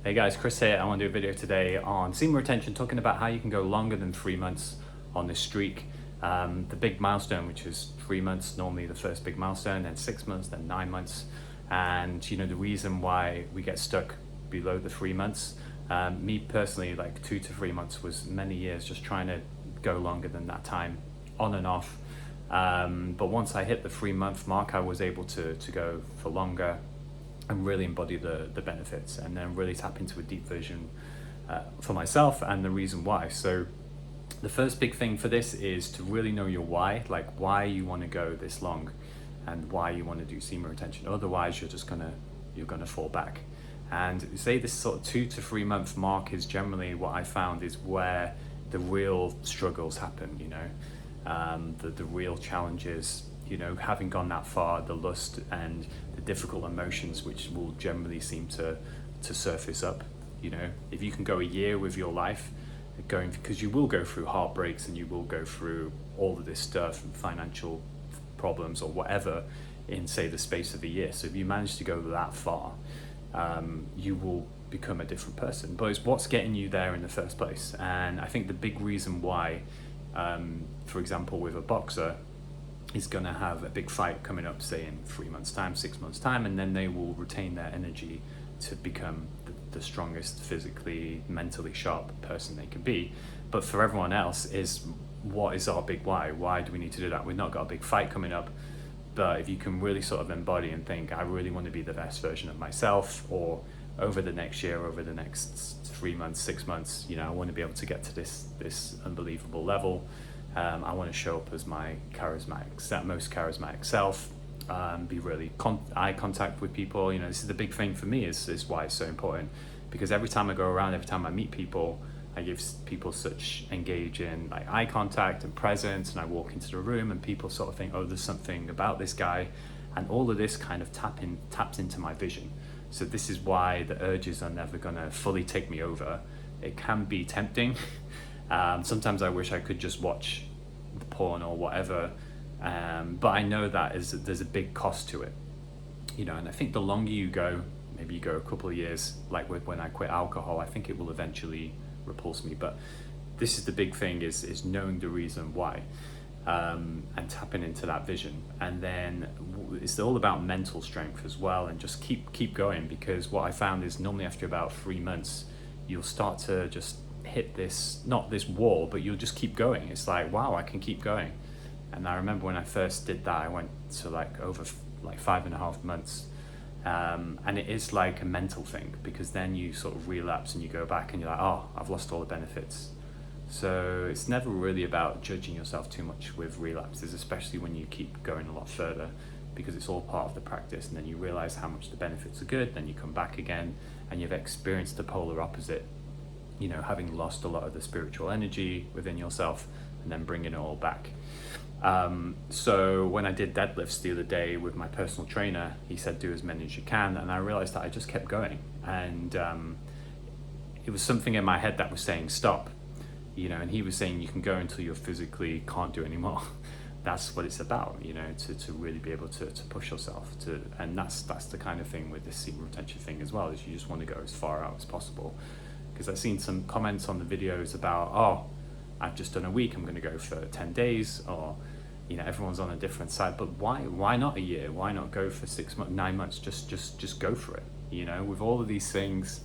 Hey guys, Chris here. I want to do a video today on semen retention, talking about how you can go longer than 3 months on this streak. The big milestone, which is 3 months, normally the first big milestone, then 6 months, then 9 months. And you know, the reason why we get stuck below the 3 months, me personally, like 2 to 3 months was many years just trying to go longer than that time, on and off. But once I hit the 3 month mark, I was able to go for longer and really embody the benefits, and then really tap into a deep vision for myself and the reason why. So the first big thing for this is to really know your why, like why you want to go this long and why you want to do semen retention. Otherwise you're gonna fall back. And say this sort of 2 to 3 month mark is generally what I found is where the real struggles happen, you know, the real challenges, you know, having gone that far, the lust and the difficult emotions which will generally seem to surface up. You know, if you can go a year with your life going, because you will go through heartbreaks and you will go through all of this stuff and financial problems or whatever in, say, the space of a year. So if you manage to go that far, you will become a different person. But it's what's getting you there in the first place. And I think the big reason why, for example, with a boxer, is going to have a big fight coming up, say in 3 months time, 6 months time, and then they will retain their energy to become the strongest, physically, mentally sharp person they can be. But for everyone else, is what is our big why do we need to do that? We've not got a big fight coming up, but if you can really sort of embody and think, I really want to be the best version of myself, or over the next year, over the next 3 months, 6 months, you know, I want to be able to get to this unbelievable level. I want to show up as my most charismatic self, be really eye contact with people. You know, this is the big thing for me, is why it's so important, because every time I go around, every time I meet people, I give people such engaging like eye contact and presence, and I walk into the room and people sort of think, oh, there's something about this guy, and all of this kind of taps into my vision. So this is why the urges are never gonna fully take me over. It can be tempting. Sometimes I wish I could just watch the porn or whatever, but I know that there's a big cost to it, you know. And I think the longer you go, maybe you go a couple of years, like when I quit alcohol, I think it will eventually repulse me. But this is the big thing, is knowing the reason why, and tapping into that vision. And then it's all about mental strength as well, and just keep going, because what I found is normally after about 3 months, you'll start to just hit this, not this wall, but you'll just keep going. It's like, wow, I can keep going. And I remember when I first did that, I went to like over like 5.5 months, and it is like a mental thing, because then you sort of relapse and you go back and you're like, oh, I've lost all the benefits. So it's never really about judging yourself too much with relapses, especially when you keep going a lot further, because it's all part of the practice. And then you realize how much the benefits are good, then you come back again and you've experienced the polar opposite, you know, having lost a lot of the spiritual energy within yourself and then bringing it all back. So when I did deadlifts the other day with my personal trainer, he said do as many as you can, and I realized that I just kept going, and it was something in my head that was saying stop, you know. And he was saying you can go until you physically can't do anymore. That's what it's about, you know, to really be able to push yourself to. And that's the kind of thing with this semen retention thing as well, is you just want to go as far out as possible. Because I've seen some comments on the videos about, oh, I've just done a week, I'm going to go for 10 days, or, you know, everyone's on a different side. But why not a year? Why not go for 6 months, 9 months? Just go for it. You know, with all of these things,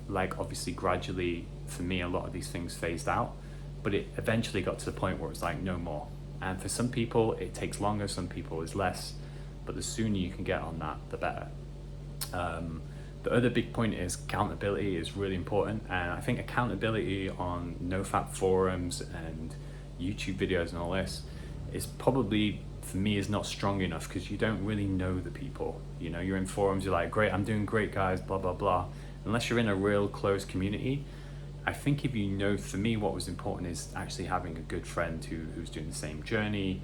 like obviously gradually for me, a lot of these things phased out, but it eventually got to the point where it's like no more. And for some people it takes longer, some people is less, but the sooner you can get on that, the better. The other big point is accountability is really important, and I think accountability on NoFap forums and YouTube videos and all this is probably, for me, is not strong enough, because you don't really know the people. You know, you're in forums, you're like, great, I'm doing great, guys, blah blah blah. Unless you're in a real close community, I think if you know, for me, what was important is actually having a good friend who's doing the same journey,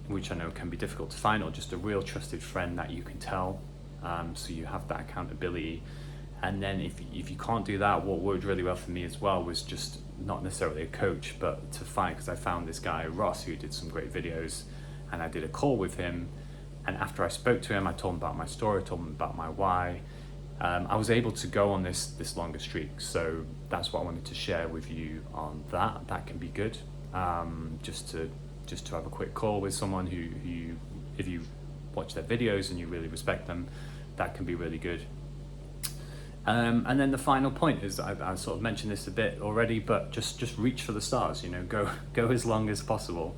which I know can be difficult to find, or just a real trusted friend that you can tell. So you have that accountability. And then if you can't do that, what worked really well for me as well was just not necessarily a coach, but to find, because I found this guy Ross who did some great videos, and I did a call with him, and after I spoke to him, I told him about my story, told him about my why, I was able to go on this longer streak. So that's what I wanted to share with you on that. That can be good. Just to have a quick call with someone who if you watch their videos and you really respect them, that can be really good. And then the final point is, I sort of mentioned this a bit already, but just reach for the stars. You know, go as long as possible,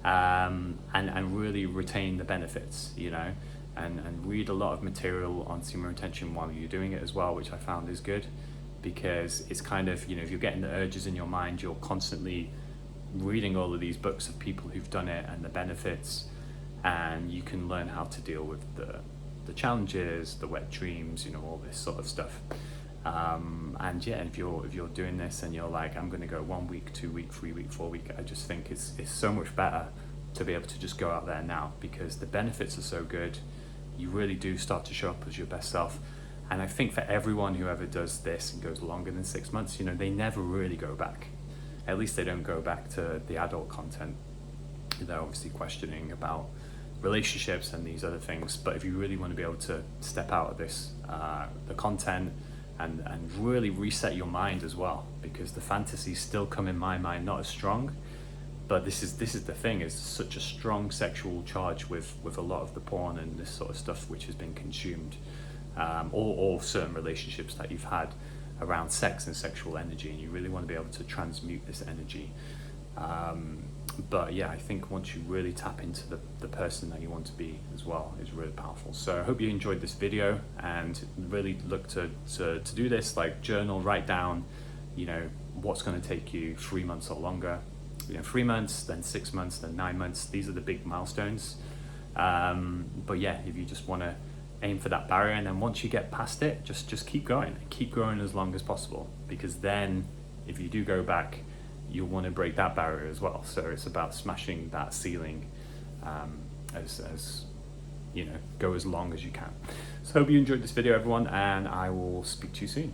and really retain the benefits. You know, and read a lot of material on semen retention while you're doing it as well, which I found is good, because it's kind of, you know, if you're getting the urges in your mind, you're constantly reading all of these books of people who've done it and the benefits, and you can learn how to deal with the challenges, the wet dreams, you know, all this sort of stuff. And yeah, if you're doing this and you're like, I'm going to go 1 week, 2 week, 3 week, 4 week, I just think it's so much better to be able to just go out there now, because the benefits are so good. You really do start to show up as your best self. And I think for everyone who ever does this and goes longer than 6 months, you know, they never really go back. At least they don't go back to the adult content. They're obviously questioning about relationships and these other things, but if you really want to be able to step out of this, the content, and really reset your mind as well, because the fantasies still come in my mind not as strong, but this is the thing, is such a strong sexual charge with a lot of the porn and this sort of stuff which has been consumed, or certain relationships that you've had around sex and sexual energy, and you really want to be able to transmute this energy. But yeah, I think once you really tap into the person that you want to be as well, is really powerful. So I hope you enjoyed this video, and really look to do this, like journal, write down, you know, what's going to take you 3 months or longer, you know, 3 months, then 6 months, then 9 months. These are the big milestones. But yeah, if you just want to aim for that barrier, and then once you get past it, just keep going as long as possible, because then if you do go back, you'll want to break that barrier as well. So it's about smashing that ceiling, as you know, go as long as you can. So hope you enjoyed this video, everyone, and I will speak to you soon.